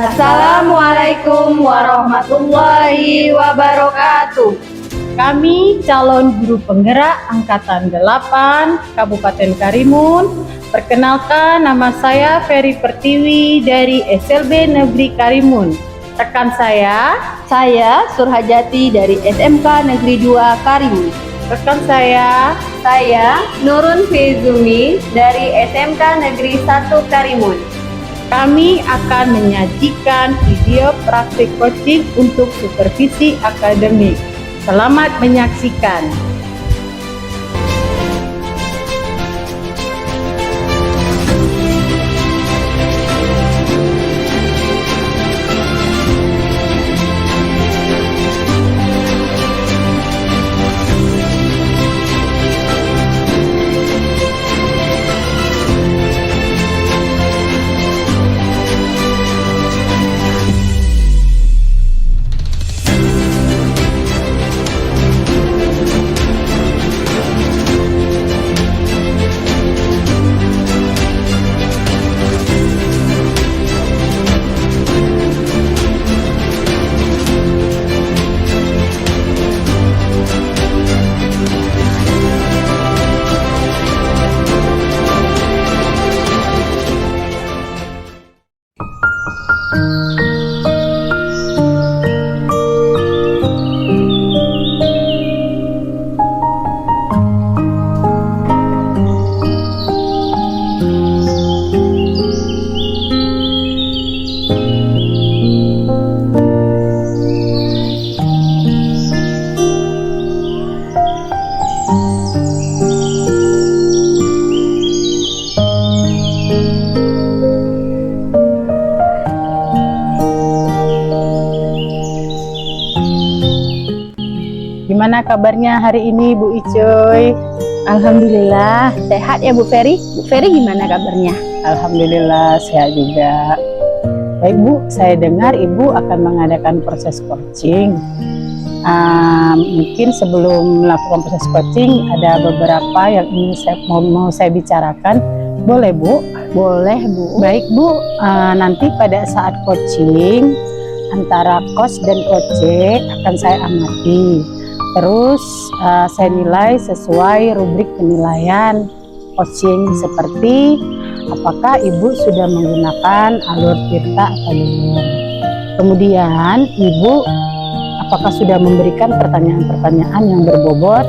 Assalamualaikum warahmatullahi wabarakatuh. Kami calon guru penggerak Angkatan 8 Kabupaten Karimun. Perkenalkan, nama saya Ferry Pertiwi dari SLB Negeri Karimun. Rekan saya Surhajati dari SMK Negeri 2 Karimun. rekan saya Nurun Fizumi dari SMK Negeri 1 Karimun. Kami akan menyajikan video praktik coaching untuk supervisi akademik. Selamat menyaksikan. Gimana kabarnya hari ini Bu Icoy? Alhamdulillah sehat ya Bu Ferry. Bu Ferry gimana kabarnya? Alhamdulillah sehat juga. Baik Bu, saya dengar Ibu akan mengadakan proses coaching. Mungkin sebelum melakukan proses coaching ada beberapa yang ingin mau saya bicarakan. Boleh Bu? Boleh Bu. Baik Bu, nanti pada saat coaching antara coach dan coach akan saya amati. Terus saya nilai sesuai rubrik penilaian coaching seperti apakah Ibu sudah menggunakan alur tirta atau belum. Kemudian Ibu apakah sudah memberikan pertanyaan-pertanyaan yang berbobot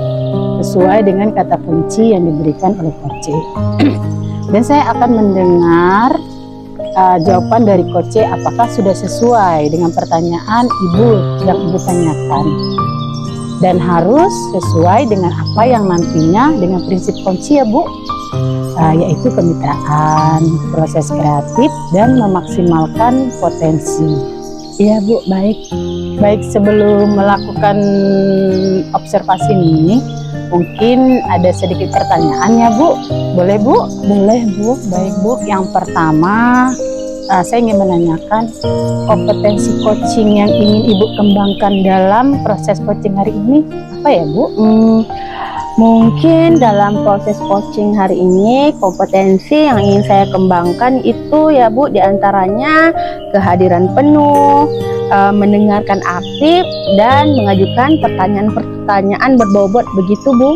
sesuai dengan kata kunci yang diberikan oleh coach. Dan saya akan mendengar jawaban dari coach apakah sudah sesuai dengan pertanyaan Ibu yang Ibu tanyakan. Dan harus sesuai dengan apa yang nantinya dengan prinsip kunci ya Bu, yaitu kemitraan, proses kreatif, dan memaksimalkan potensi. Iya Bu, baik. Baik, sebelum melakukan observasi ini, mungkin ada sedikit pertanyaan ya Bu. Boleh Bu? Boleh Bu. Baik Bu, yang pertama saya ingin menanyakan kompetensi coaching yang ingin Ibu kembangkan dalam proses coaching hari ini apa ya Bu? Mungkin dalam proses coaching hari ini kompetensi yang ingin saya kembangkan itu ya Bu, diantaranya kehadiran penuh, mendengarkan aktif, dan mengajukan pertanyaan-pertanyaan berbobot, begitu Bu.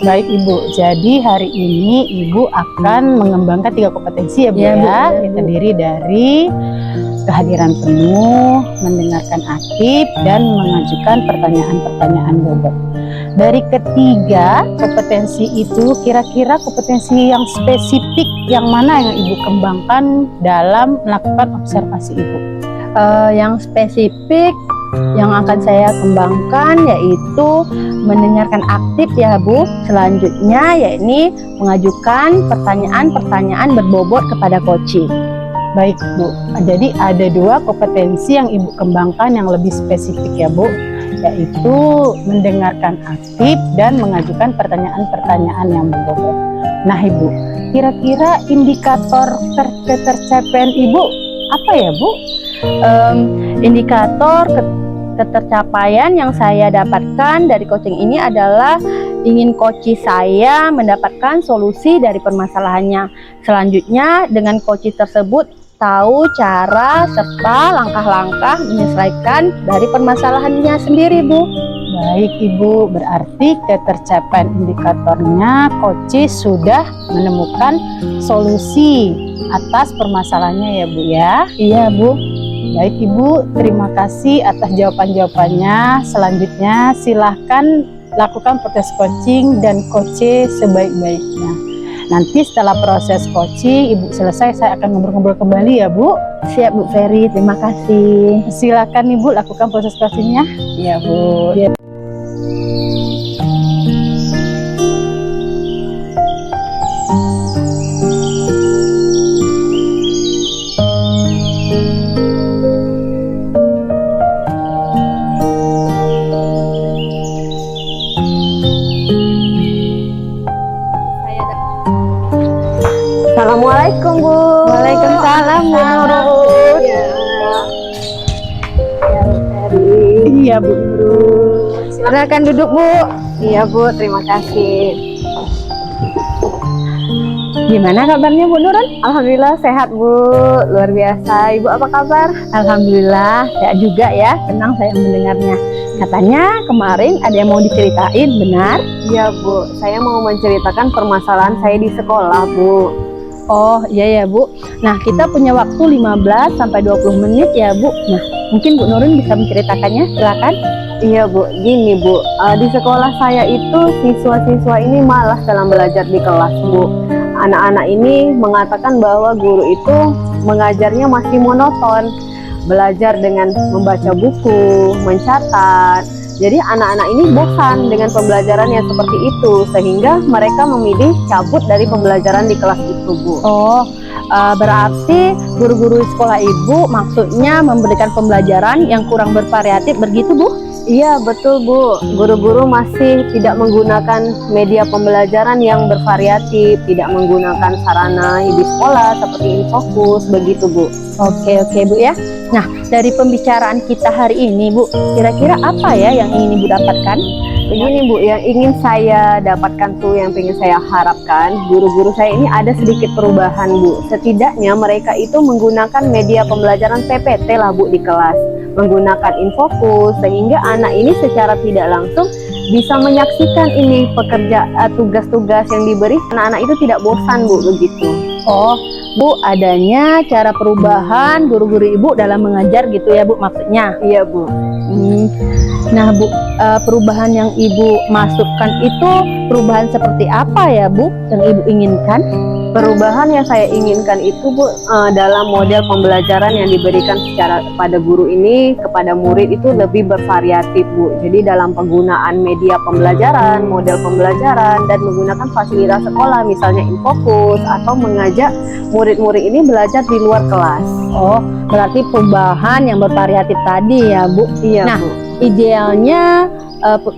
Baik Ibu, jadi hari ini Ibu akan mengembangkan 3 kompetensi ya Bu ya, yang terdiri dari kehadiran penuh, mendengarkan aktif, dan mengajukan pertanyaan-pertanyaan bobot. Dari ketiga kompetensi itu, kira-kira kompetensi yang spesifik yang mana yang Ibu kembangkan dalam melakukan observasi Ibu? Yang spesifik yang akan saya kembangkan yaitu mendengarkan aktif ya Bu. Selanjutnya yakni mengajukan pertanyaan-pertanyaan berbobot kepada coaching. Baik Bu, jadi ada 2 kompetensi yang Ibu kembangkan yang lebih spesifik ya Bu, yaitu mendengarkan aktif dan mengajukan pertanyaan-pertanyaan yang berbobot. Nah Ibu, kira-kira indikator ketercapaian Ibu apa ya Bu? Indikator ketercapaian yang saya dapatkan dari coaching ini adalah ingin coach saya mendapatkan solusi dari permasalahannya. Selanjutnya dengan coach tersebut tahu cara serta langkah-langkah menyelesaikan dari permasalahannya sendiri, Bu. Baik Ibu, berarti ketercapaian indikatornya Koci sudah menemukan solusi atas permasalahannya ya Bu ya. Iya, Bu. Baik Ibu, terima kasih atas jawaban-jawabannya. Selanjutnya silahkan lakukan proses coaching dan Koci sebaik-baiknya. Nanti setelah proses coaching Ibu selesai, saya akan ngobrol-ngobrol kembali ya Bu. Siap, Bu Ferry. Terima kasih. Silakan Ibu lakukan proses coachingnya. Iya, Bu. Assalamualaikum Bu. Waalaikumsalam, Bu Nurun. Iya Bu Nurun. Silakan duduk, Bu. Iya Bu, terima kasih. Gimana kabarnya, Bu Nurun? Alhamdulillah sehat Bu, luar biasa. Ibu apa kabar? Alhamdulillah, sehat juga ya. Senang saya mendengarnya. Katanya kemarin ada yang mau diceritain, benar? Iya Bu, saya mau menceritakan permasalahan saya di sekolah Bu. Oh iya ya Bu. Nah kita punya waktu 15 sampai 20 menit ya Bu. Nah mungkin Bu Nurun bisa menceritakannya, silakan. Iya Bu, gini Bu, di sekolah saya itu siswa-siswa ini malas dalam belajar di kelas Bu. Anak-anak ini mengatakan bahwa guru itu mengajarnya masih monoton, belajar dengan membaca buku, mencatat. Jadi anak-anak ini bosan dengan pembelajaran yang seperti itu, sehingga mereka memilih cabut dari pembelajaran di kelas itu Bu. Oh berarti guru-guru sekolah Ibu maksudnya memberikan pembelajaran yang kurang bervariatif begitu Bu? Iya betul Bu, guru-guru masih tidak menggunakan media pembelajaran yang bervariatif, tidak menggunakan sarana di sekolah seperti Infokus begitu Bu. Oke Bu ya. Nah dari pembicaraan kita hari ini Bu, kira-kira apa ya yang ingin Ibu dapatkan? Begini Bu, yang ingin saya dapatkan tuh, yang ingin saya harapkan, guru-guru saya ini ada sedikit perubahan Bu. Setidaknya mereka itu menggunakan media pembelajaran PPT lah Bu di kelas, menggunakan Infokus, sehingga anak ini secara tidak langsung bisa menyaksikan ini tugas-tugas yang diberi. Anak-anak itu tidak bosan Bu begitu. Oh Bu, adanya cara perubahan guru-guru Ibu dalam mengajar gitu ya Bu maksudnya? Iya Bu. Nah Bu, perubahan yang Ibu masukkan itu perubahan seperti apa ya Bu yang Ibu inginkan? Perubahan yang saya inginkan itu Bu, dalam model pembelajaran yang diberikan secara pada guru ini kepada murid itu lebih bervariatif Bu. Jadi dalam penggunaan media pembelajaran, model pembelajaran, dan menggunakan fasilitas sekolah misalnya Infokus, atau mengajak murid-murid ini belajar di luar kelas. Oh, berarti perubahan yang bervariatif tadi ya Bu. Iya Nah, Bu. idealnya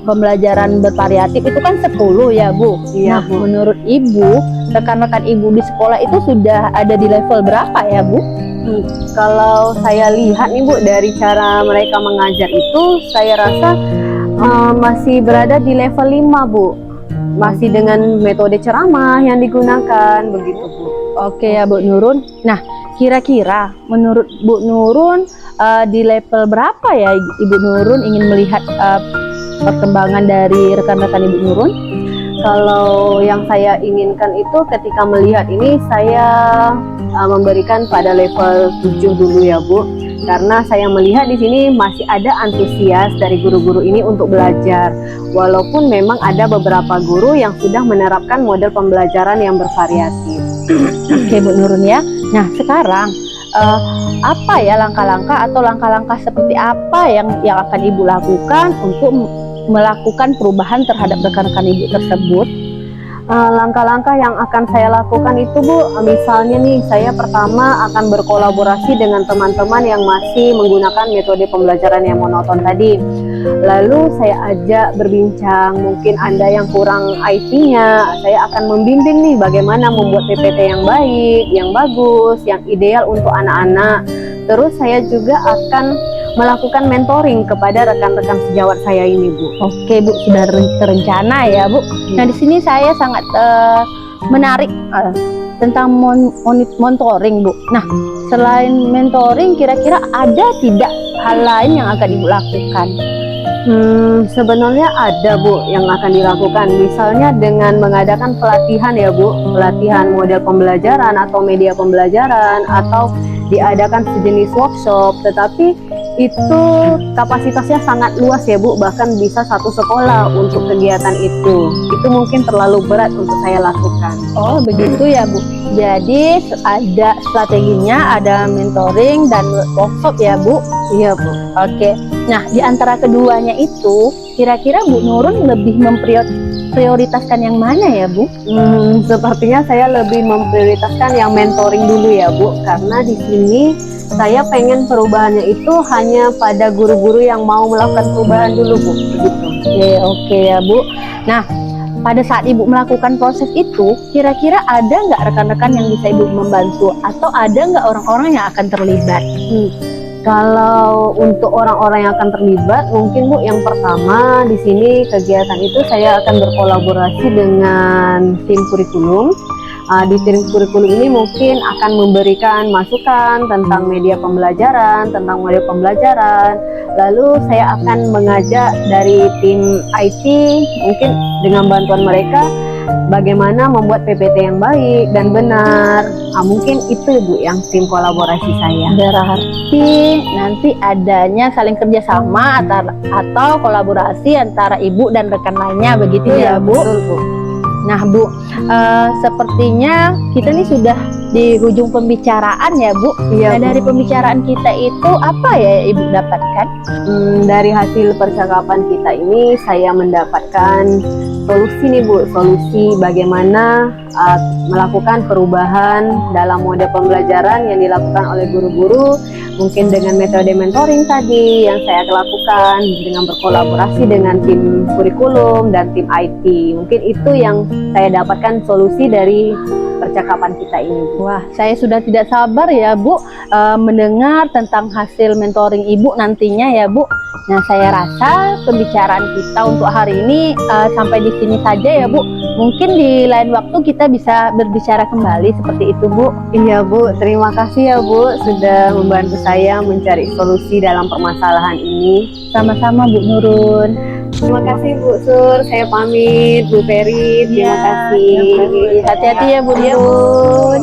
pembelajaran bervariatif itu kan 10 ya Bu. Iya, Nah Bu. menurut Ibu, rekan-rekan Ibu di sekolah itu sudah ada di level berapa ya Bu? Kalau saya lihat nih Bu, dari cara mereka mengajar itu saya rasa masih berada di level 5 Bu. Masih dengan metode ceramah yang digunakan begitu Bu. Oke ya Bu Nurun. Nah kira-kira menurut Bu Nurun di level berapa ya Ibu Nurun ingin melihat perkembangan dari rekan-rekan Ibu Nurun? Kalau yang saya inginkan itu ketika melihat ini saya memberikan pada level 7 dulu ya Bu. Karena saya melihat di sini masih ada antusias dari guru-guru ini untuk belajar. Walaupun memang ada beberapa guru yang sudah menerapkan model pembelajaran yang bervariatif. Oke Bu Nurun ya. Nah sekarang apa ya langkah-langkah atau langkah-langkah seperti apa yang akan Ibu lakukan untuk melakukan perubahan terhadap rekan-rekan Ibu tersebut? Langkah-langkah yang akan saya lakukan itu Bu, misalnya nih saya pertama akan berkolaborasi dengan teman-teman yang masih menggunakan metode pembelajaran yang monoton tadi. Lalu saya ajak berbincang, mungkin Anda yang kurang IT-nya, saya akan membimbing nih bagaimana membuat PPT yang baik, yang bagus, yang ideal untuk anak-anak. Terus saya juga akan melakukan mentoring kepada rekan-rekan sejawat saya ini Bu. Oke Bu, sudah terencana ya Bu. Nah di sini saya sangat menarik tentang mentoring, Bu. Nah, selain mentoring, kira-kira ada tidak hal lain yang akan Ibu lakukan? Sebenarnya ada, Bu, yang akan dilakukan. Misalnya dengan mengadakan pelatihan ya, Bu, pelatihan model pembelajaran atau media pembelajaran, atau diadakan sejenis workshop. Tetapi itu kapasitasnya sangat luas ya, Bu, bahkan bisa satu sekolah untuk kegiatan itu. Itu mungkin terlalu berat untuk saya lakukan. Oh, begitu ya, Bu. Jadi ada strateginya, ada mentoring dan workshop ya, Bu. Iya, Bu. Oke. Nah, di antara keduanya itu, kira-kira Bu Nurun lebih memprioritaskan yang mana ya, Bu? Sepertinya saya lebih memprioritaskan yang mentoring dulu ya, Bu, karena di sini saya pengen perubahannya itu hanya pada guru-guru yang mau melakukan perubahan dulu, Bu. Begitu. Oke ya, Bu. Nah, pada saat Ibu melakukan proses itu, kira-kira ada nggak rekan-rekan yang bisa Ibu membantu, atau ada nggak orang-orang yang akan terlibat? Kalau untuk orang-orang yang akan terlibat, mungkin Bu, yang pertama di sini kegiatan itu saya akan berkolaborasi dengan tim kurikulum. Di tim kurikulum ini mungkin akan memberikan masukan tentang media pembelajaran, tentang model pembelajaran. Lalu saya akan mengajak dari tim IT, mungkin dengan bantuan mereka, bagaimana membuat PPT yang baik dan benar. Mungkin itu, Bu, yang tim kolaborasi saya. Berarti nanti adanya saling kerjasama atau kolaborasi antara Ibu dan rekan lainnya, begitu ya, Bu? Betul, Bu. Nah, Bu, sepertinya kita nih sudah di ujung pembicaraan ya, Bu. Iya, Nah, dari pembicaraan kita itu apa ya Ibu dapatkan? Dari hasil percakapan kita ini saya mendapatkan solusi nih, Bu, solusi bagaimana melakukan perubahan dalam mode pembelajaran yang dilakukan oleh guru-guru, mungkin dengan metode mentoring tadi yang saya lakukan, dengan berkolaborasi dengan tim kurikulum dan tim IT. Mungkin itu yang saya dapatkan solusi dari percakapan kita ini. Wah, saya sudah tidak sabar ya, Bu, mendengar tentang hasil mentoring Ibu nantinya ya, Bu. Nah, saya rasa pembicaraan kita untuk hari ini sampai di sini saja ya, Bu. Mungkin di lain waktu kita bisa berbicara kembali seperti itu, Bu. Iya, Bu, terima kasih ya, Bu, sudah membantu saya mencari solusi dalam permasalahan ini. Sama-sama, Bu Nurun. Terima kasih, Bu Sur. Saya pamit, Bu Peri. Terima kasih. Hati-hati ya, Bu Nurun.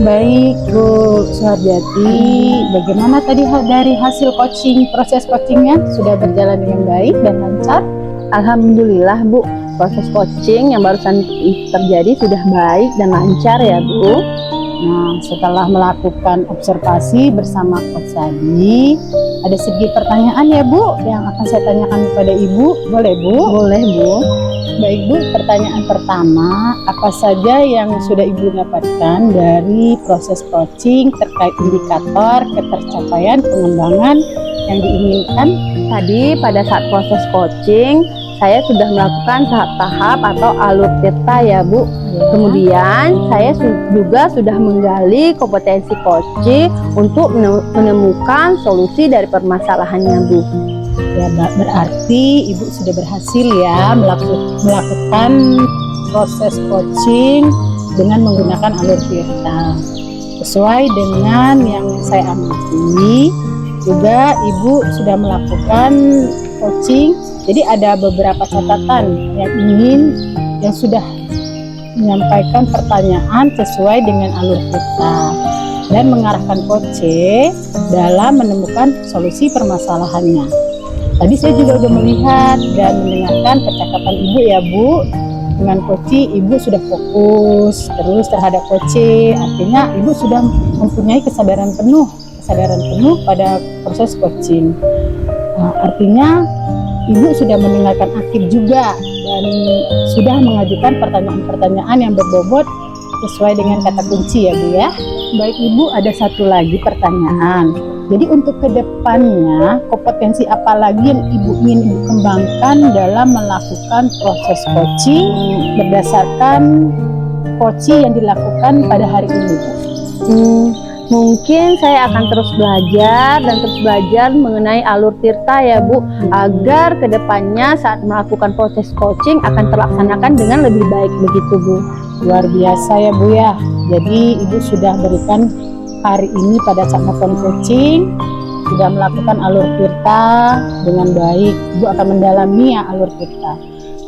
Baik, Bu Suharjati, bagaimana tadi dari hasil coaching, proses coachingnya sudah berjalan dengan baik dan lancar? Alhamdulillah, Bu, proses coaching yang barusan terjadi sudah baik dan lancar ya, Bu. Nah, setelah melakukan observasi bersama Coach tadi, ada segi pertanyaan ya, Bu, yang akan saya tanyakan kepada Ibu. Boleh, Bu? Boleh, Bu. Baik, Bu, pertanyaan pertama, apa saja yang sudah Ibu dapatkan dari proses coaching terkait indikator ketercapaian pengembangan yang diinginkan? Tadi pada saat proses coaching, saya sudah melakukan tahap-tahap atau alur cerita ya, Bu. Kemudian saya juga sudah menggali kompetensi coaching untuk menemukan solusi dari permasalahannya, Bu. Ya, berarti Ibu sudah berhasil ya melakukan proses coaching dengan menggunakan alur cerita. Sesuai dengan yang saya amati, juga Ibu sudah melakukan coaching. Jadi ada beberapa catatan yang sudah menyampaikan pertanyaan sesuai dengan alur cerita dan mengarahkan coach dalam menemukan solusi permasalahannya. Tadi saya juga sudah melihat dan mendengarkan percakapan Ibu ya, Bu. Dengan coach, Ibu sudah fokus terus terhadap coach. Artinya Ibu sudah mempunyai kesadaran penuh pada proses coaching. Nah, artinya Ibu sudah mendengarkan aktif juga dan sudah mengajukan pertanyaan-pertanyaan yang berbobot sesuai dengan kata kunci ya, Bu ya. Baik, Ibu, ada satu lagi pertanyaan. Jadi untuk kedepannya, kompetensi apa lagi yang Ibu ingin Ibu kembangkan dalam melakukan proses coaching berdasarkan koci yang dilakukan pada hari ini, Bu? Mungkin saya akan terus belajar dan terus belajar mengenai alur tirta ya Bu, agar kedepannya saat melakukan proses coaching akan terlaksanakan dengan lebih baik begitu Bu. Luar biasa ya Bu ya. Jadi Ibu sudah berikan hari ini pada saat melakukan coaching, sudah melakukan alur tirta dengan baik. Ibu akan mendalami ya alur tirta.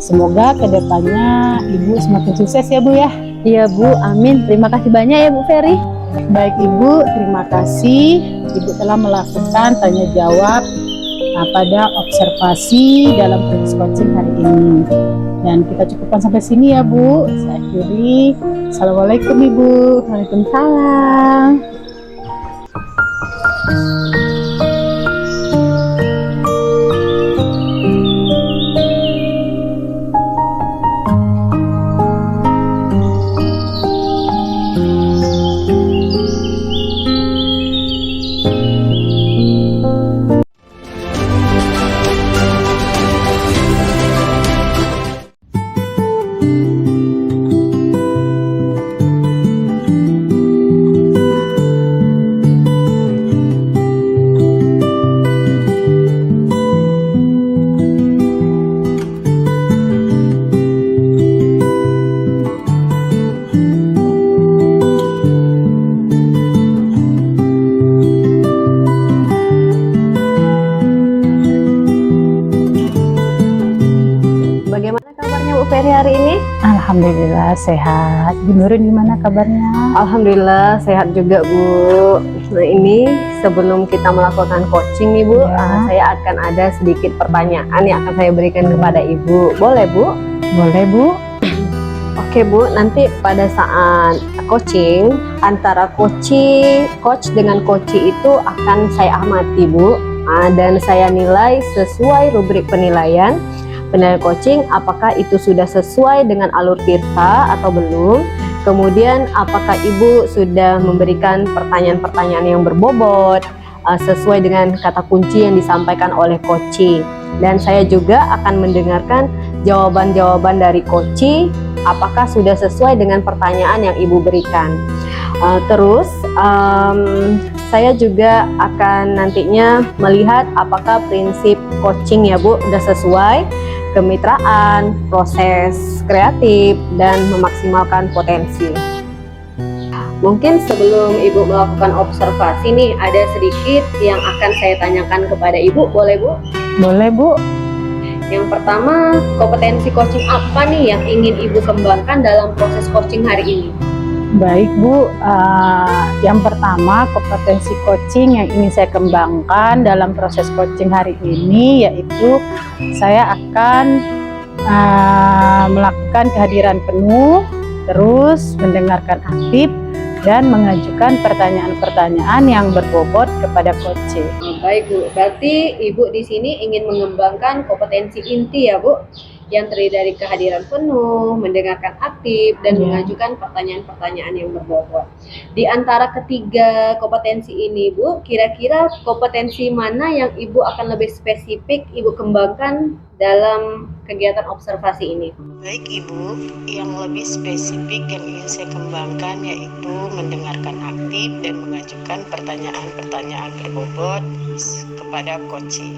Semoga kedepannya Ibu semakin sukses ya Bu ya. Iya Bu, amin. Terima kasih banyak ya Bu Ferry. Baik Ibu, terima kasih Ibu telah melakukan tanya jawab pada observasi dalam proses coaching hari ini. Dan kita cukupkan sampai sini ya Bu. Saya akhiri. Assalamualaikum Ibu. Waalaikumsalam. Bagaimana kabarnya Bu Ferry hari ini? Alhamdulillah sehat. Bu Nurun gimana kabarnya? Alhamdulillah sehat juga Bu. Nah ini sebelum kita melakukan coaching nih Bu, Ya. saya akan ada sedikit pertanyaan yang akan saya berikan kepada Ibu. Boleh Bu? Boleh Bu? Oke Bu, nanti pada saat coaching antara coach dengan coachee itu akan saya amati Bu. Dan saya nilai sesuai rubrik penilaian coaching, apakah itu sudah sesuai dengan alur tirta atau belum. Kemudian apakah Ibu sudah memberikan pertanyaan-pertanyaan yang berbobot sesuai dengan kata kunci yang disampaikan oleh coachee. Dan saya juga akan mendengarkan jawaban-jawaban dari coachee, apakah sudah sesuai dengan pertanyaan yang Ibu berikan. Terus saya juga akan nantinya melihat apakah prinsip coaching ya Bu udah sesuai, kemitraan, proses kreatif, dan memaksimalkan potensi. Mungkin sebelum Ibu melakukan observasi nih, ada sedikit yang akan saya tanyakan kepada Ibu, boleh Bu? Boleh Bu? Yang pertama, kompetensi coaching apa nih yang ingin Ibu kembangkan dalam proses coaching hari ini? Baik Bu, yang pertama kompetensi coaching yang ingin saya kembangkan dalam proses coaching hari ini yaitu saya akan melakukan kehadiran penuh, terus mendengarkan aktif dan mengajukan pertanyaan-pertanyaan yang berbobot kepada coachee. Baik Bu, berarti Ibu di sini ingin mengembangkan kompetensi inti ya Bu, yang terdiri dari kehadiran penuh, mendengarkan aktif, dan mengajukan pertanyaan-pertanyaan yang berbobot. Di antara ketiga kompetensi ini Bu, kira-kira kompetensi mana yang Ibu akan lebih spesifik Ibu kembangkan dalam kegiatan observasi ini? Baik Ibu, yang lebih spesifik yang ingin saya kembangkan yaitu mendengarkan aktif dan mengajukan pertanyaan-pertanyaan berbobot kepada coachee.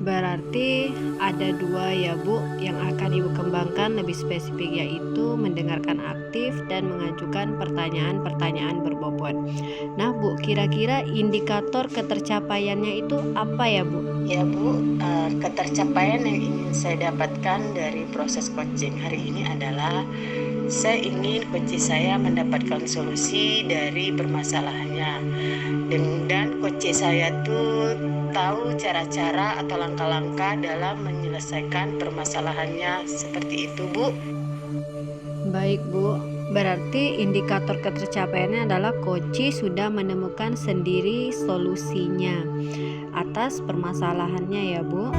Berarti ada dua ya Bu yang akan Ibu kembangkan lebih spesifik, yaitu mendengarkan aktif dan mengajukan pertanyaan-pertanyaan berbobot. Nah Bu, kira-kira indikator ketercapaiannya itu apa ya Bu? Ya Bu, ketercapaian yang ingin saya dapatkan dari proses coaching hari ini adalah saya ingin coachee saya mendapatkan solusi dari permasalahannya, dan coachee saya tuh tahu cara-cara atau langkah-langkah dalam menyelesaikan permasalahannya, seperti itu Bu. Baik Bu, berarti indikator ketercapaiannya adalah coachee sudah menemukan sendiri solusinya atas permasalahannya ya Bu.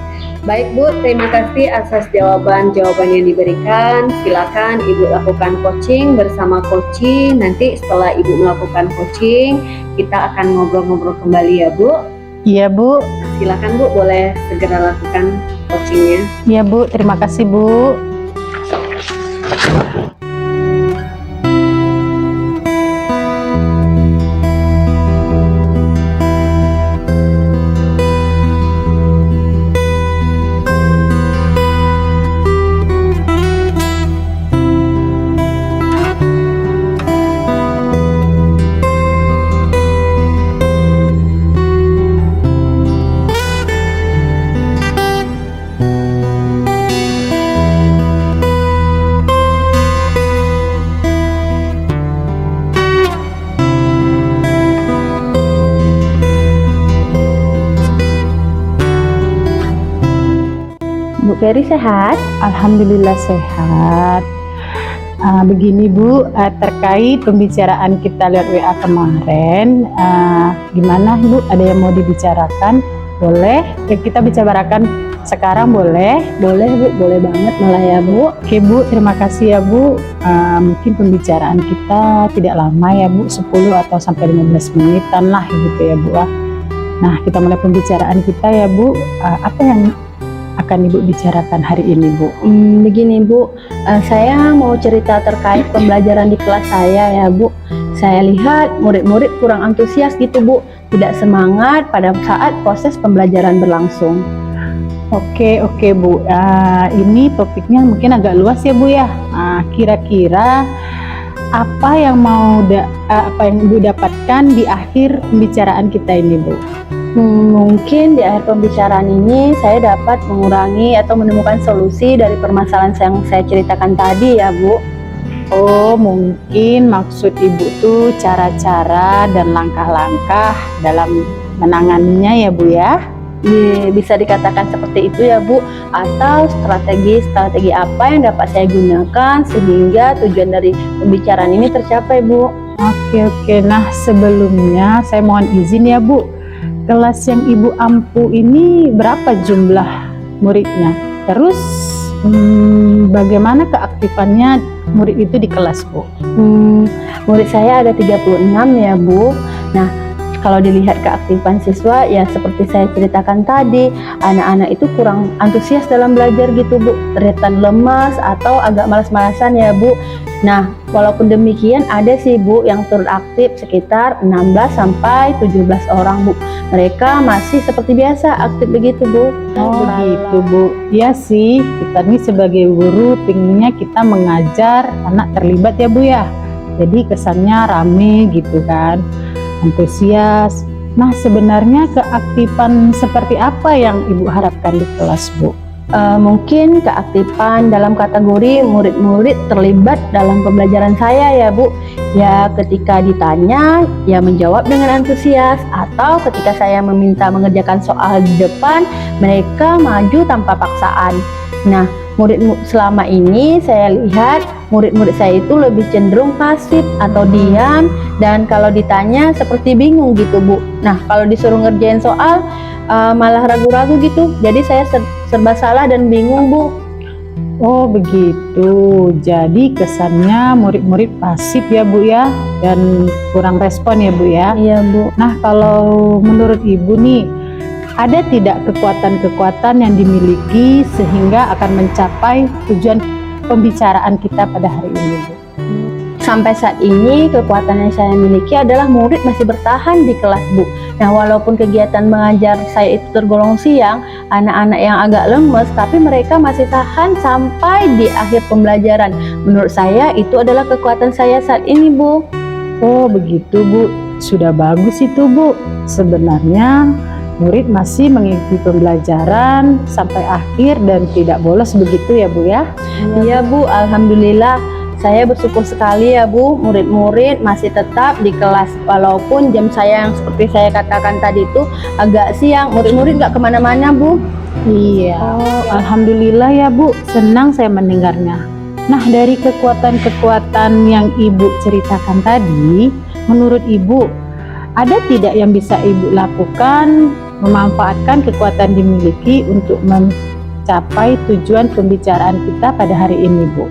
Baik Bu, terima kasih atas jawaban-jawaban yang diberikan. Silakan Ibu lakukan coaching bersama coachee. Nanti setelah Ibu melakukan coaching, kita akan ngobrol-ngobrol kembali ya Bu. Iya Bu. Silakan Bu, boleh segera lakukan coachingnya. Iya Bu, terima kasih Bu. Ferry sehat? Alhamdulillah sehat. Begini Bu, terkait pembicaraan kita lewat WA kemarin, gimana Bu? Ada yang mau dibicarakan? Boleh? Kita bicarakan sekarang boleh? Boleh Bu, boleh banget malah ya Bu. Oke Bu, terima kasih ya Bu. Mungkin pembicaraan kita tidak lama ya Bu, 10 atau sampai 15 menitan lah gitu ya Bu. Nah, kita mulai pembicaraan kita ya Bu. Apa yang akan Ibu bicarakan hari ini Bu? Begini Bu, saya mau cerita terkait pembelajaran di kelas saya ya Bu. Saya lihat murid-murid kurang antusias gitu Bu, tidak semangat pada saat proses pembelajaran berlangsung. Oke Bu, ini topiknya mungkin agak luas ya Bu ya. Kira-kira apa yang Ibu dapatkan di akhir pembicaraan kita ini Bu? Mungkin di akhir pembicaraan ini saya dapat mengurangi atau menemukan solusi dari permasalahan yang saya ceritakan tadi ya Bu. Oh, mungkin maksud Ibu tuh cara-cara dan langkah-langkah dalam menanganinya ya Bu ya? Bisa dikatakan seperti itu ya Bu, atau strategi apa yang dapat saya gunakan sehingga tujuan dari pembicaraan ini tercapai Bu. Oke. Nah, sebelumnya saya mohon izin ya Bu, kelas yang Ibu ampu ini berapa jumlah muridnya? Terus bagaimana keaktifannya murid itu di kelas Bu? Murid saya ada 36 ya Bu. Nah, kalau dilihat keaktifan siswa ya seperti saya ceritakan tadi, anak-anak itu kurang antusias dalam belajar gitu Bu, terlihat lemas atau agak malas-malasan ya Bu. Nah, walaupun demikian ada sih Bu yang turut aktif sekitar 16 sampai 17 orang Bu. Mereka masih seperti biasa aktif begitu Bu. Oh begitu Bu. Ya sih, kita nih sebagai guru pinginnya kita mengajar anak terlibat ya Bu ya. Jadi kesannya rame gitu kan, antusias. Nah, sebenarnya keaktifan seperti apa yang Ibu harapkan di kelas Bu? Mungkin keaktifan dalam kategori murid-murid terlibat dalam pembelajaran saya ya Bu. Ya ketika ditanya ya menjawab dengan antusias, atau ketika saya meminta mengerjakan soal di depan mereka maju tanpa paksaan. Nah, selama ini saya lihat murid-murid saya itu lebih cenderung pasif atau diam, dan kalau ditanya seperti bingung gitu Bu. Nah, kalau disuruh ngerjain soal malah ragu-ragu gitu. Jadi saya serba salah dan bingung Bu. Oh begitu. Jadi kesannya murid-murid pasif ya Bu ya, dan kurang respon ya Bu ya. Iya Bu. Nah, kalau menurut Ibu nih, ada tidak kekuatan-kekuatan yang dimiliki sehingga akan mencapai tujuan pembicaraan kita pada hari ini Bu? Sampai saat ini kekuatan yang saya miliki adalah murid masih bertahan di kelas Bu. Nah, walaupun kegiatan mengajar saya itu tergolong siang, anak-anak yang agak lemes, tapi mereka masih tahan sampai di akhir pembelajaran. Menurut saya itu adalah kekuatan saya saat ini Bu. Oh begitu Bu, sudah bagus itu Bu. Sebenarnya murid masih mengikuti pembelajaran sampai akhir dan tidak bolos begitu ya Bu ya? Iya Bu, alhamdulillah. Saya bersyukur sekali ya Bu, murid-murid masih tetap di kelas. Walaupun jam saya yang seperti saya katakan tadi itu agak siang, murid-murid nggak kemana-mana Bu. Iya, alhamdulillah ya Bu, senang saya mendengarnya. Nah, dari kekuatan-kekuatan yang Ibu ceritakan tadi, menurut Ibu, ada tidak yang bisa Ibu lakukan memanfaatkan kekuatan dimiliki untuk mencapai tujuan pembicaraan kita pada hari ini Bu?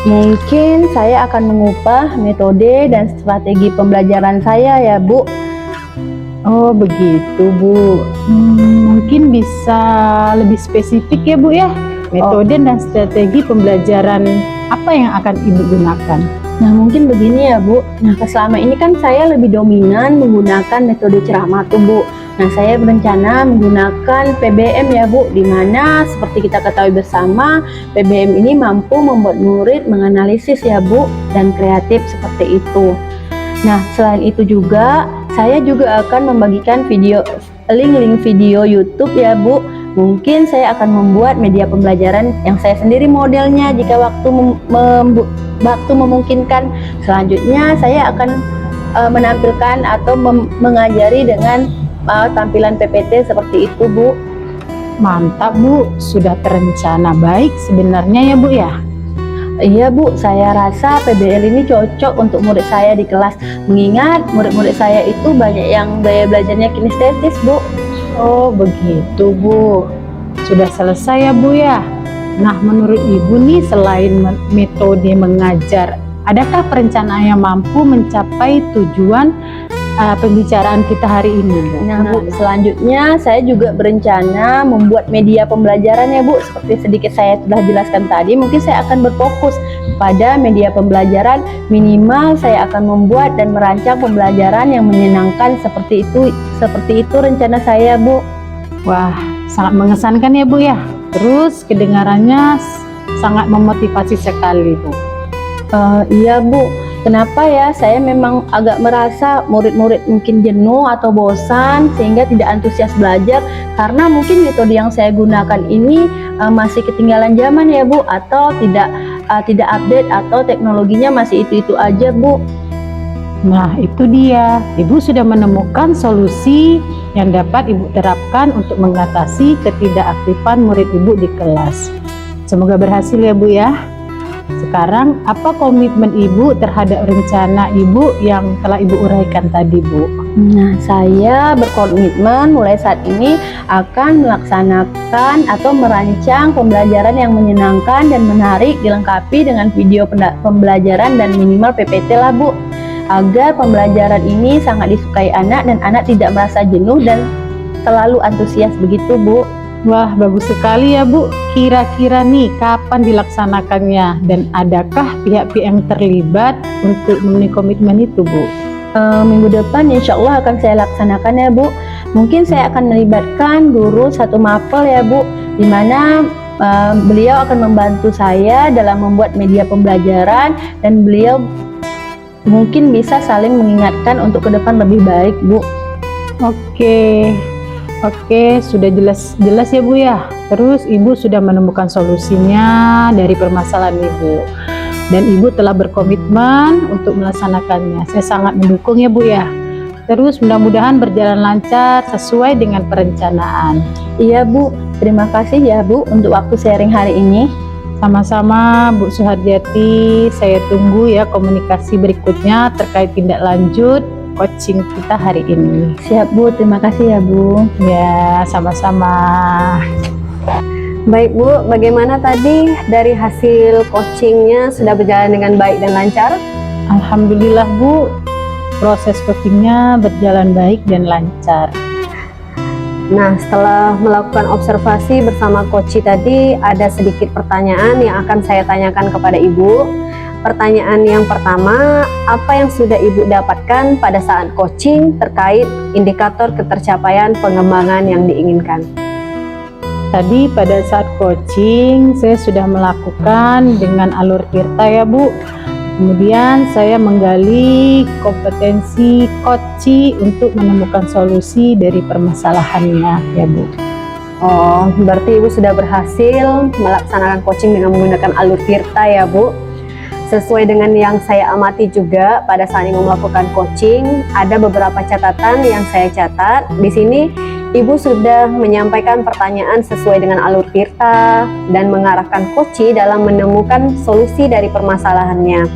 Mungkin saya akan mengubah metode dan strategi pembelajaran saya ya Bu. Oh begitu Bu. Mungkin bisa lebih spesifik ya Bu ya, metode dan strategi pembelajaran apa yang akan Ibu gunakan? Nah mungkin begini ya Bu. Nah selama ini kan saya lebih dominan menggunakan metode ceramah tuh Bu. Nah saya berencana menggunakan PBM ya Bu, dimana seperti kita ketahui bersama PBM ini mampu membuat murid menganalisis ya Bu, dan kreatif seperti itu. Nah selain itu juga saya juga akan membagikan link-link video YouTube ya Bu. Mungkin saya akan membuat media pembelajaran yang saya sendiri modelnya jika waktu memungkinkan. Selanjutnya saya akan menampilkan atau mengajari dengan tampilan PPT seperti itu Bu. Mantap Bu, sudah terencana baik sebenarnya ya Bu ya. Iya Bu, saya rasa PBL ini cocok untuk murid saya di kelas. Mengingat murid-murid saya itu banyak yang gaya belajarnya kinestesis Bu. Oh begitu Bu, sudah selesai ya Bu ya. Nah menurut Ibu nih, selain metode mengajar, adakah perencanaan yang mampu mencapai tujuan pembicaraan kita hari ini Bu? Nah Bu, selanjutnya saya juga berencana membuat media pembelajaran ya Bu. Seperti sedikit saya sudah jelaskan tadi, mungkin saya akan berfokus pada media pembelajaran. Minimal saya akan membuat dan merancang pembelajaran yang menyenangkan, seperti itu rencana saya Bu. Wah, sangat mengesankan ya Bu ya. Terus kedengarannya sangat memotivasi sekali Bu. Iya Bu, kenapa ya saya memang agak merasa murid-murid mungkin jenuh atau bosan sehingga tidak antusias belajar, karena mungkin metode yang saya gunakan ini masih ketinggalan zaman ya Bu, atau tidak update, atau teknologinya masih itu-itu aja Bu. Nah itu dia, Ibu sudah menemukan solusi yang dapat Ibu terapkan untuk mengatasi ketidakaktifan murid Ibu di kelas. Semoga berhasil ya Bu ya. Sekarang apa komitmen Ibu terhadap rencana Ibu yang telah Ibu uraikan tadi Bu? Nah, saya berkomitmen mulai saat ini akan melaksanakan atau merancang pembelajaran yang menyenangkan dan menarik, dilengkapi dengan video pembelajaran dan minimal PPT lah Bu, agar pembelajaran ini sangat disukai anak dan anak tidak merasa jenuh dan selalu antusias begitu Bu. Wah bagus sekali ya Bu. Kira-kira nih kapan dilaksanakannya dan adakah pihak-pihak yang terlibat untuk memenuhi komitmen itu Bu? Minggu depan insya Allah akan saya laksanakan ya Bu. Mungkin saya akan melibatkan guru satu mapel ya Bu, di mana beliau akan membantu saya dalam membuat media pembelajaran, dan beliau mungkin bisa saling mengingatkan untuk ke depan lebih baik Bu. Oke, sudah jelas ya Bu ya. Terus Ibu sudah menemukan solusinya dari permasalahan Ibu, dan Ibu telah berkomitmen untuk melaksanakannya. Saya sangat mendukung ya Bu ya. Terus mudah-mudahan berjalan lancar sesuai dengan perencanaan. Iya Bu, terima kasih ya Bu untuk waktu sharing hari ini. Sama-sama Bu Suhardiati, saya tunggu ya komunikasi berikutnya terkait tindak lanjut coaching kita hari ini. Siap Bu, terima kasih ya Bu. Ya, sama-sama. Baik Bu, bagaimana tadi dari hasil coachingnya, sudah berjalan dengan baik dan lancar? Alhamdulillah Bu, proses coachingnya berjalan baik dan lancar. Nah, setelah melakukan observasi bersama Koci tadi, ada sedikit pertanyaan yang akan saya tanyakan kepada Ibu. Pertanyaan yang pertama, apa yang sudah Ibu dapatkan pada saat coaching terkait indikator ketercapaian pengembangan yang diinginkan? Tadi pada saat coaching, saya sudah melakukan dengan alur Tirta ya Bu. Kemudian saya menggali kompetensi Koci untuk menemukan solusi dari permasalahannya ya Bu. Oh, berarti Ibu sudah berhasil melaksanakan coaching dengan menggunakan alur Tirta ya Bu. Sesuai dengan yang saya amati juga pada saat Ibu melakukan coaching, ada beberapa catatan yang saya catat. Di sini Ibu sudah menyampaikan pertanyaan sesuai dengan alur Tirta dan mengarahkan Koci dalam menemukan solusi dari permasalahannya.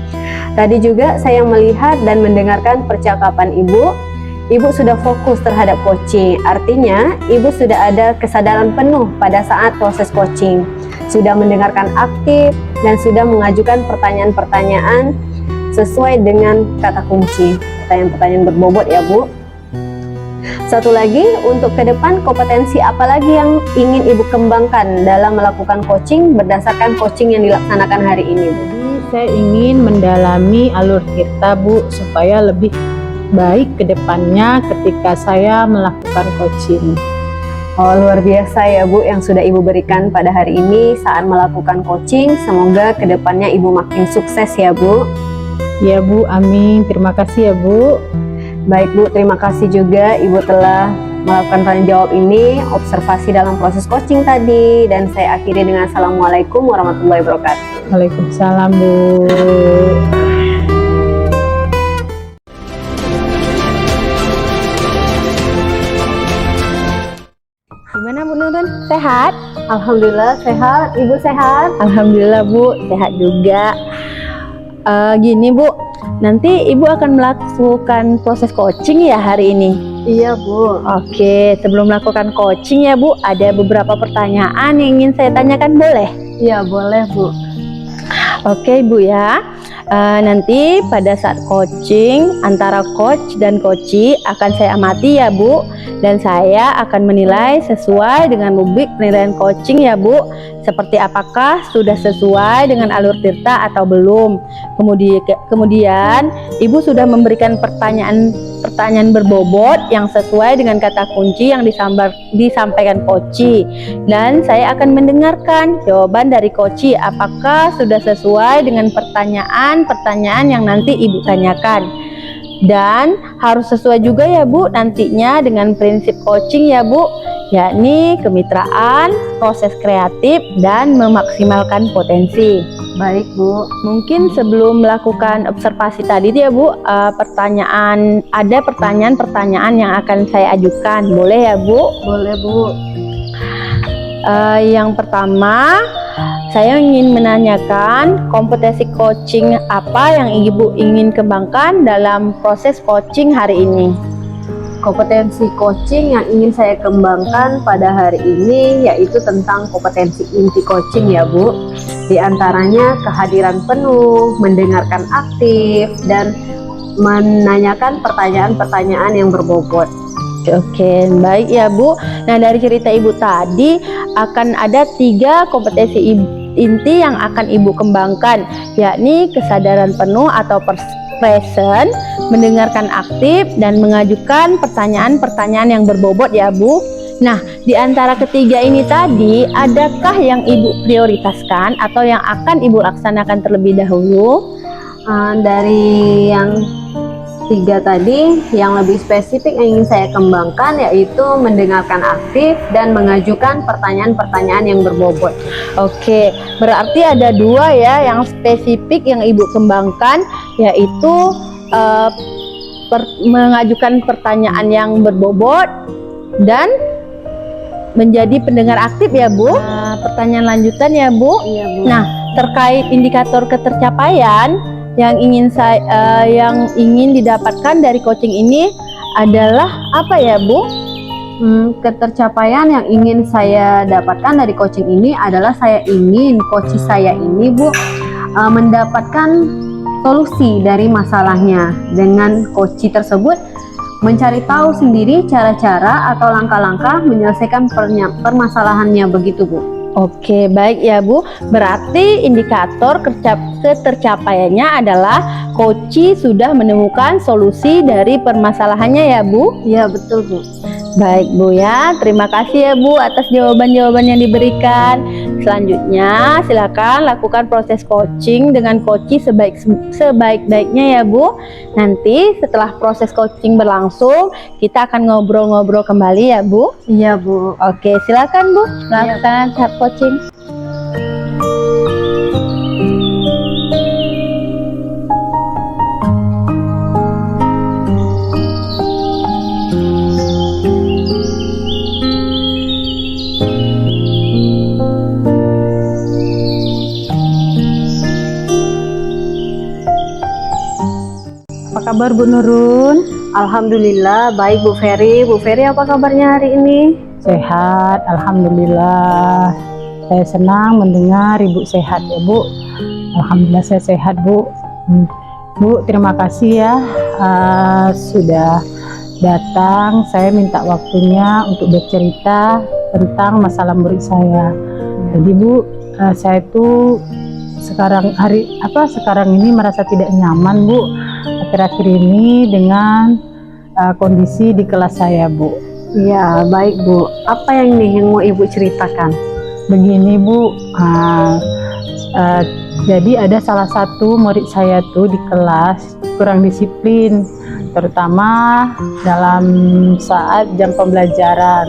Tadi juga saya melihat dan mendengarkan percakapan Ibu. Ibu sudah fokus terhadap coaching, artinya Ibu sudah ada kesadaran penuh pada saat proses coaching, sudah mendengarkan aktif dan sudah mengajukan pertanyaan-pertanyaan sesuai dengan kata kunci, pertanyaan-pertanyaan berbobot ya Bu. Satu lagi, untuk ke depan kompetensi apa lagi yang ingin Ibu kembangkan dalam melakukan coaching berdasarkan coaching yang dilaksanakan hari ini Bu? Saya ingin mendalami alur Tirta Bu, supaya lebih baik ke depannya ketika saya melakukan coaching. Oh, luar biasa ya Bu yang sudah Ibu berikan pada hari ini saat melakukan coaching. Semoga kedepannya Ibu makin sukses ya Bu. Ya Bu, amin. Terima kasih ya Bu. Baik Bu, terima kasih juga Ibu telah melakukan tanya jawab ini, observasi dalam proses coaching tadi, dan saya akhiri dengan Assalamualaikum warahmatullahi wabarakatuh. Waalaikumsalam Bu. Gimana Bu Nurun? sehat? Alhamdulillah sehat. Ibu sehat? Alhamdulillah Bu, sehat juga. Gini Bu, nanti Ibu akan melakukan proses coaching ya hari ini? Iya Bu. Oke, sebelum melakukan coaching ya Bu, ada beberapa pertanyaan yang ingin saya tanyakan, boleh? Iya boleh Bu. Oke Bu ya, nanti pada saat coaching antara coach dan coachee akan saya amati ya Bu, dan saya akan menilai sesuai dengan rubrik penilaian coaching ya Bu, seperti apakah sudah sesuai dengan alur tirta atau belum. Kemudian Ibu sudah memberikan pertanyaan berbobot yang sesuai dengan kata kunci yang disampaikan coachee, dan saya akan mendengarkan jawaban dari coachee apakah sudah sesuai dengan pertanyaan yang nanti Ibu tanyakan. Dan harus sesuai juga ya Bu nantinya dengan prinsip coaching ya Bu, yakni kemitraan, proses kreatif, dan memaksimalkan potensi. Baik Bu. Mungkin sebelum melakukan observasi tadi ya Bu, ada pertanyaan-pertanyaan yang akan saya ajukan, boleh ya Bu? Boleh Bu. Yang pertama, saya ingin menanyakan kompetensi coaching apa yang Ibu ingin kembangkan dalam proses coaching hari ini? Kompetensi coaching yang ingin saya kembangkan pada hari ini yaitu tentang kompetensi inti coaching ya Bu. Di antaranya kehadiran penuh, mendengarkan aktif, dan menanyakan pertanyaan-pertanyaan yang berbobot. Oke, baik ya Bu. Nah, dari cerita Ibu tadi akan ada 3 kompetensi inti yang akan Ibu kembangkan, yakni kesadaran penuh atau present, mendengarkan aktif, dan mengajukan pertanyaan-pertanyaan yang berbobot ya Bu. Nah, di antara ketiga ini tadi, adakah yang Ibu prioritaskan atau yang akan Ibu laksanakan terlebih dahulu? Dari yang 3 tadi, yang lebih spesifik yang ingin saya kembangkan yaitu mendengarkan aktif dan mengajukan pertanyaan-pertanyaan yang berbobot. Oke, berarti ada 2 ya yang spesifik yang Ibu kembangkan, yaitu mengajukan pertanyaan yang berbobot dan menjadi pendengar aktif ya Bu. Pertanyaan lanjutan ya Bu. Iya Bu. Nah, terkait indikator ketercapaian yang ingin didapatkan dari coaching ini adalah apa ya Bu? Ketercapaian yang ingin saya dapatkan dari coaching ini adalah saya ingin coach saya ini Bu mendapatkan solusi dari masalahnya. Dengan coach tersebut mencari tahu sendiri cara-cara atau langkah-langkah menyelesaikan permasalahannya, begitu Bu. Oke, baik ya Bu. Berarti indikator ketercapaiannya adalah coach sudah menemukan solusi dari permasalahannya ya Bu? Iya betul Bu. Baik Bu ya, terima kasih ya Bu atas jawaban-jawaban yang diberikan. Selanjutnya silakan lakukan proses coaching dengan coach sebaik-baiknya ya Bu. Nanti setelah proses coaching berlangsung, kita akan ngobrol-ngobrol kembali ya Bu. Iya Bu. Oke, silakan Bu, lakukan tahap coaching. Apa kabar Bu Nurun? Alhamdulillah baik Bu Ferry. Bu Ferry apa kabarnya hari ini? Sehat, alhamdulillah. Saya senang mendengar Ibu sehat ya Bu. Alhamdulillah saya sehat Bu. Bu, terima kasih ya sudah datang. Saya minta waktunya untuk bercerita tentang masalah murid saya. Jadi Bu, saya tuh sekarang ini merasa tidak nyaman Bu akhir-akhir ini dengan kondisi di kelas saya Bu. Iya baik Bu. Apa yang mau Ibu ceritakan? Begini Bu, jadi ada salah satu murid saya tuh di kelas kurang disiplin, terutama dalam saat jam pembelajaran.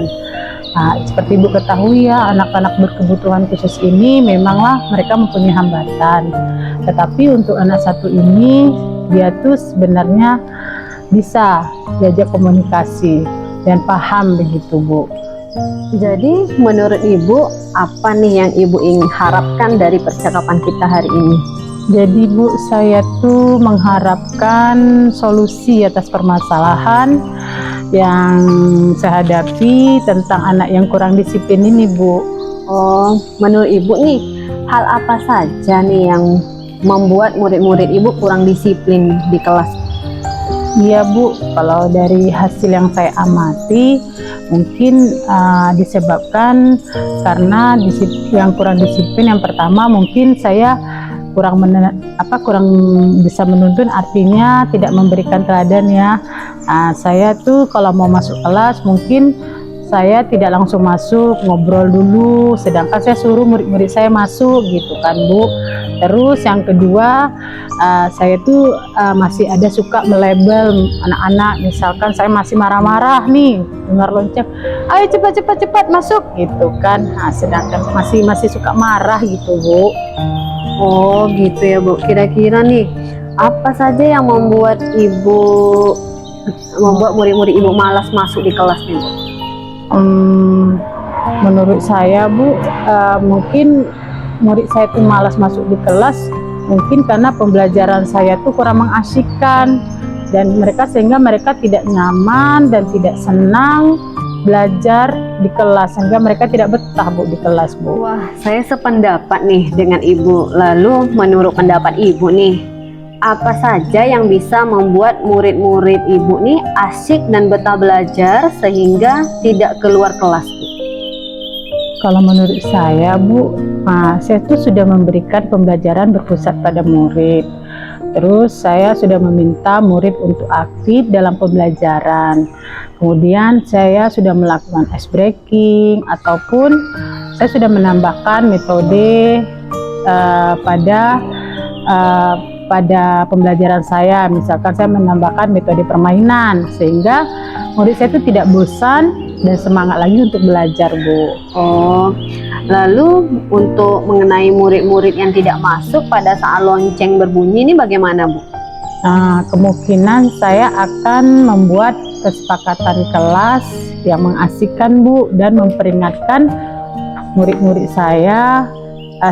Seperti Ibu ketahui ya, anak-anak berkebutuhan khusus ini memanglah mereka mempunyai hambatan. Tetapi untuk anak satu ini, dia tuh sebenarnya bisa diajak komunikasi dan paham begitu Bu. Jadi menurut Ibu, apa nih yang Ibu ingin harapkan dari percakapan kita hari ini? Jadi Bu, saya tuh mengharapkan solusi atas permasalahan yang saya hadapi tentang anak yang kurang disiplin ini Bu. Oh, menurut Ibu nih, hal apa saja nih yang membuat murid-murid Ibu kurang disiplin di kelas? Iya Bu, kalau dari hasil yang saya amati mungkin disebabkan karena yang kurang disiplin. Yang pertama mungkin saya kurang bisa menuntun, artinya tidak memberikan teladan ya. Saya tuh kalau mau masuk kelas mungkin saya tidak langsung masuk, ngobrol dulu, sedangkan saya suruh murid-murid saya masuk gitu kan Bu. Terus yang kedua, saya tuh masih ada suka melabel anak-anak, misalkan saya masih marah-marah nih dengar lonceng, ayo cepat masuk gitu kan. Sedangkan masih suka marah gitu Bu. Oh gitu ya Bu. Kira-kira nih, apa saja yang membuat murid-murid Ibu malas masuk di kelas nih Bu? Menurut saya Bu, mungkin murid saya tuh malas masuk di kelas mungkin karena pembelajaran saya tuh kurang mengasyikkan, dan sehingga mereka tidak nyaman dan tidak senang belajar di kelas, sehingga mereka tidak betah Bu di kelas Bu. Wah, saya sependapat nih dengan Ibu. Lalu menurut pendapat Ibu nih, apa saja yang bisa membuat murid-murid Ibu nih asyik dan betah belajar sehingga tidak keluar kelas Bu? Kalau menurut saya Bu, saya tuh sudah memberikan pembelajaran berpusat pada murid. Terus saya sudah meminta murid untuk aktif dalam pembelajaran. Kemudian saya sudah melakukan ice breaking, ataupun saya sudah menambahkan metode pada pembelajaran saya. Misalkan saya menambahkan metode permainan sehingga murid saya itu tidak bosan dan semangat lagi untuk belajar Bu. Oh, lalu untuk mengenai murid-murid yang tidak masuk pada saat lonceng berbunyi ini bagaimana Bu? Kemungkinan saya akan membuat kesepakatan kelas yang mengasihkan Bu, dan memperingatkan murid-murid saya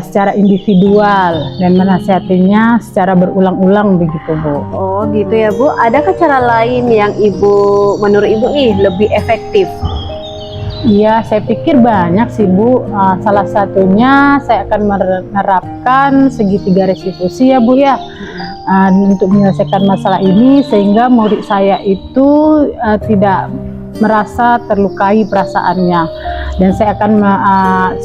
secara individual dan menasihatinya secara berulang-ulang begitu Bu. Oh gitu ya Bu. Adakah cara lain yang menurut Ibu nih lebih efektif? Iya, saya pikir banyak sih Bu. Salah satunya saya akan menerapkan segitiga restitusi ya Bu ya, untuk menyelesaikan masalah ini sehingga murid saya itu tidak merasa terlukai perasaannya, dan saya akan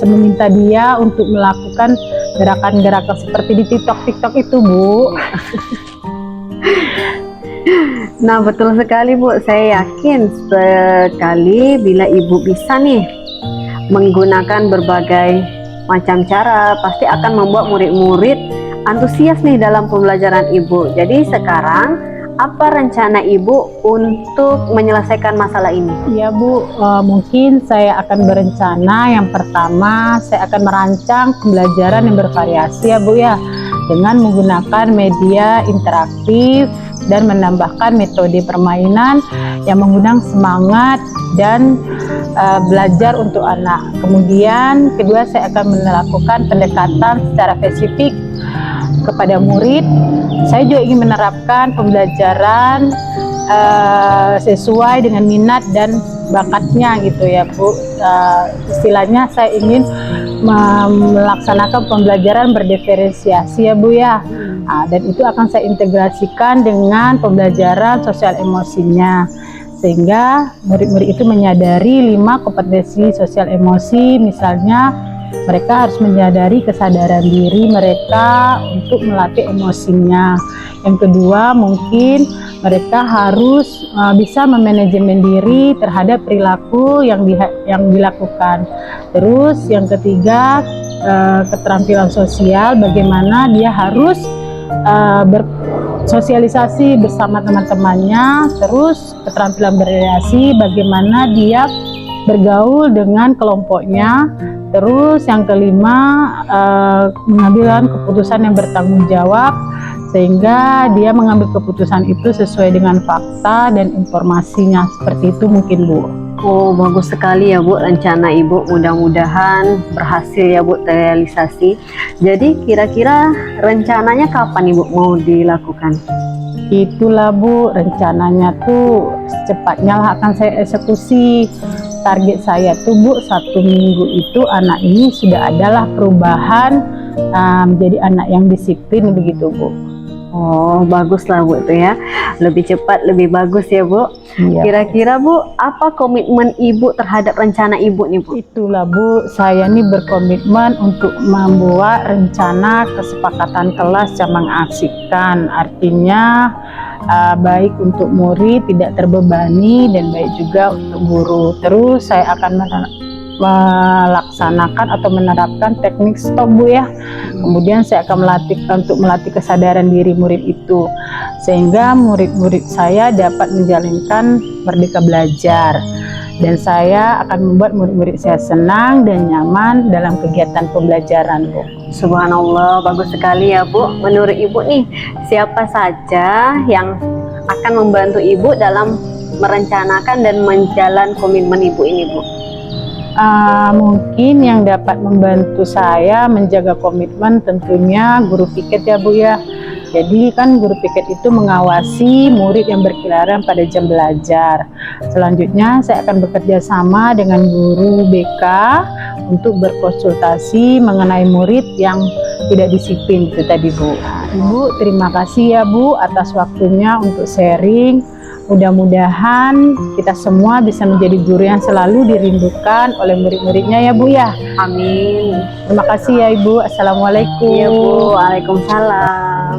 meminta dia untuk melakukan gerakan-gerakan seperti di TikTok itu Bu. Nah betul sekali Bu, saya yakin sekali bila Ibu bisa nih menggunakan berbagai macam cara, pasti akan membuat murid-murid antusias nih dalam pembelajaran Ibu. Jadi sekarang apa rencana Ibu untuk menyelesaikan masalah ini? Iya Bu, mungkin saya akan berencana, yang pertama saya akan merancang pembelajaran yang bervariasi ya Bu ya, dengan menggunakan media interaktif dan menambahkan metode permainan yang mengundang semangat dan belajar untuk anak. Kemudian kedua, saya akan melakukan pendekatan secara spesifik kepada murid. Saya juga ingin menerapkan pembelajaran sesuai dengan minat dan bakatnya gitu ya Bu. Istilahnya saya ingin melaksanakan pembelajaran berdiferensiasi ya Bu ya. Dan itu akan saya integrasikan dengan pembelajaran sosial emosinya, sehingga murid-murid itu menyadari 5 kompetensi sosial emosi. Misalnya mereka harus menyadari kesadaran diri mereka untuk melatih emosinya. Yang kedua, mungkin mereka harus bisa memanajemen diri terhadap perilaku yang dilakukan. Terus yang ketiga, keterampilan sosial, bagaimana dia harus bersosialisasi bersama teman-temannya. Terus keterampilan berrelasi, bagaimana dia bergaul dengan kelompoknya. Terus yang kelima, mengambil keputusan yang bertanggung jawab, sehingga dia mengambil keputusan itu sesuai dengan fakta dan informasinya. Seperti itu mungkin Bu. Oh, bagus sekali ya Bu rencana Ibu. Mudah-mudahan berhasil ya Bu terrealisasi. Jadi kira-kira rencananya kapan Ibu mau dilakukan? Itulah Bu, rencananya tuh secepatnya lah akan saya eksekusi. Target saya tuh Bu, 1 minggu itu anak ini sudah adalah perubahan menjadi anak yang disiplin begitu Bu. Oh, baguslah Bu itu ya. Lebih cepat, lebih bagus ya Bu. Iya. Kira-kira Bu, apa komitmen Ibu terhadap rencana Ibu nih Bu? Itulah Bu, saya nih berkomitmen untuk membuat rencana kesepakatan kelas yang mengasihkan. Artinya baik untuk murid tidak terbebani dan baik juga untuk guru. Terus saya akan melaksanakan atau menerapkan teknik stop Bu ya. Kemudian saya akan melatih kesadaran diri murid itu sehingga murid-murid saya dapat menjalankan merdeka belajar, dan saya akan membuat murid-murid saya senang dan nyaman dalam kegiatan pembelajaran Bu. Subhanallah, bagus sekali ya Bu. Menurut Ibu nih, siapa saja yang akan membantu Ibu dalam merencanakan dan menjalan komitmen Ibu ini Bu? Mungkin yang dapat membantu saya menjaga komitmen tentunya guru piket ya Bu ya. Jadi kan guru piket itu mengawasi murid yang berkeliaran pada jam belajar. Selanjutnya saya akan bekerja sama dengan guru BK untuk berkonsultasi mengenai murid yang tidak disiplin itu tadi Bu. Ibu terima kasih ya Bu atas waktunya untuk sharing. Mudah-mudahan kita semua bisa menjadi guru yang selalu dirindukan oleh murid-muridnya ya Bu ya. Amin. Terima kasih ya Ibu. Assalamualaikum. Iya Bu, waalaikumsalam.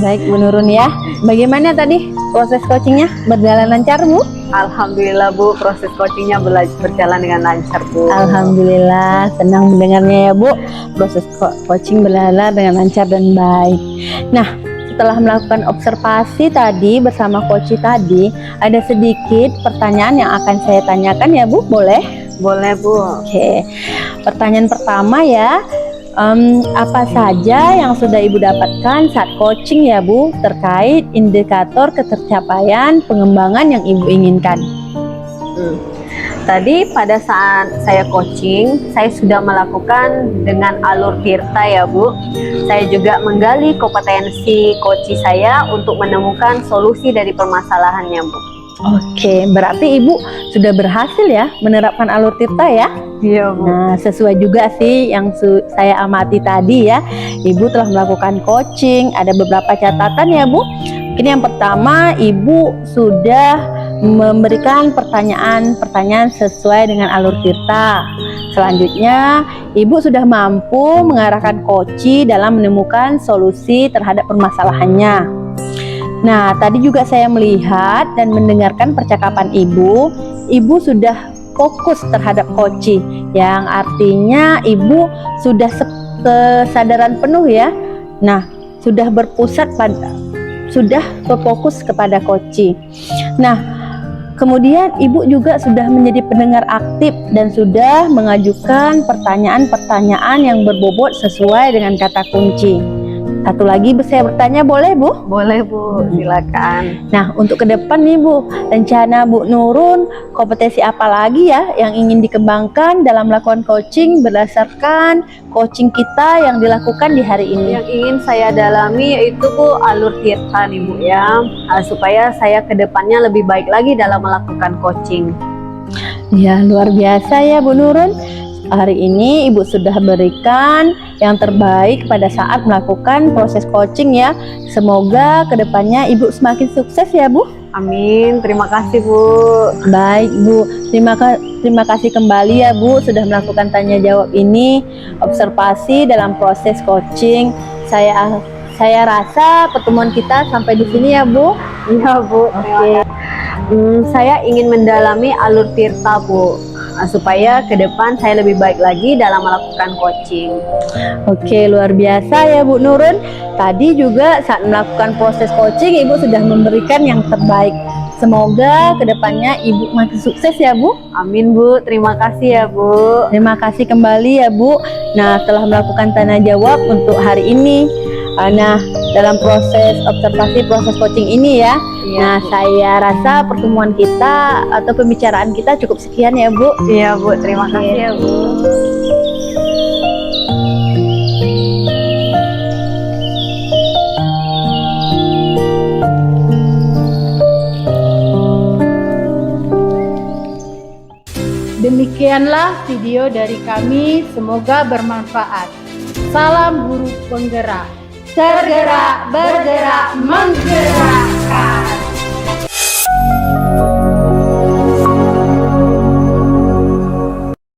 Baik Bu Nurun ya. Bagaimana tadi proses coachingnya? Berjalan lancar Bu? Alhamdulillah Bu, proses coachingnya berjalan dengan lancar Bu. Alhamdulillah, senang mendengarnya ya Bu. Proses coaching berjalan dengan lancar dan baik. Nah, setelah melakukan observasi tadi bersama coach tadi, ada sedikit pertanyaan yang akan saya tanyakan ya Bu, boleh? Boleh Bu. Oke, pertanyaan pertama ya. Apa saja yang sudah Ibu dapatkan saat coaching ya Bu, terkait indikator ketercapaian pengembangan yang Ibu inginkan? Tadi pada saat saya coaching, saya sudah melakukan dengan alur Tirta ya Bu. Saya juga menggali kompetensi coach saya untuk menemukan solusi dari permasalahannya Bu. Oke, berarti Ibu sudah berhasil ya menerapkan alur Tirta ya? Iya Bu. Nah, sesuai juga sih yang saya amati tadi ya. Ibu telah melakukan coaching, ada beberapa catatan ya Bu. Mungkin yang pertama, Ibu sudah memberikan pertanyaan-pertanyaan sesuai dengan alur Tirta. Selanjutnya, Ibu sudah mampu mengarahkan coach dalam menemukan solusi terhadap permasalahannya. Nah, tadi juga saya melihat dan mendengarkan percakapan Ibu. Ibu sudah fokus terhadap coach, yang artinya Ibu sudah kesadaran penuh ya. Nah, sudah berfokus kepada coach. Nah, kemudian Ibu juga sudah menjadi pendengar aktif dan sudah mengajukan pertanyaan-pertanyaan yang berbobot sesuai dengan kata kunci. Satu lagi saya bertanya, boleh Bu? Boleh Bu, silakan. Nah, untuk ke depan nih Bu, rencana Bu Nurun, kompetensi apa lagi ya yang ingin dikembangkan dalam melakukan coaching berdasarkan coaching kita yang dilakukan di hari ini? Yang ingin saya dalami yaitu Bu, alur Tirta nih Bu ya, supaya saya ke depannya lebih baik lagi dalam melakukan coaching. Ya, luar biasa ya Bu Nurun. Hari ini Ibu sudah berikan yang terbaik pada saat melakukan proses coaching ya. Semoga kedepannya Ibu semakin sukses ya Bu. Amin, terima kasih Bu. Baik Bu, terima kasih kembali ya Bu sudah melakukan tanya jawab ini, observasi dalam proses coaching. Saya rasa pertemuan kita sampai di sini ya Bu. Iya Bu. Oke. Saya ingin mendalami alur Tirta Bu, supaya ke depan saya lebih baik lagi dalam melakukan coaching. Oke, luar biasa ya Bu Nurun. Tadi juga saat melakukan proses coaching Ibu sudah memberikan yang terbaik. Semoga kedepannya Ibu makin sukses ya Bu. Amin Bu, terima kasih ya Bu. Terima kasih kembali ya Bu. Nah, telah melakukan tanya jawab untuk hari ini. Nah, dalam proses observasi, proses coaching ini ya. Nah, saya rasa pertemuan kita atau pembicaraan kita cukup sekian ya Bu. Iya Bu, terima kasih ya Bu. Demikianlah video dari kami, semoga bermanfaat. Salam guru penggerak. Tergerak, bergerak, menggerakkan.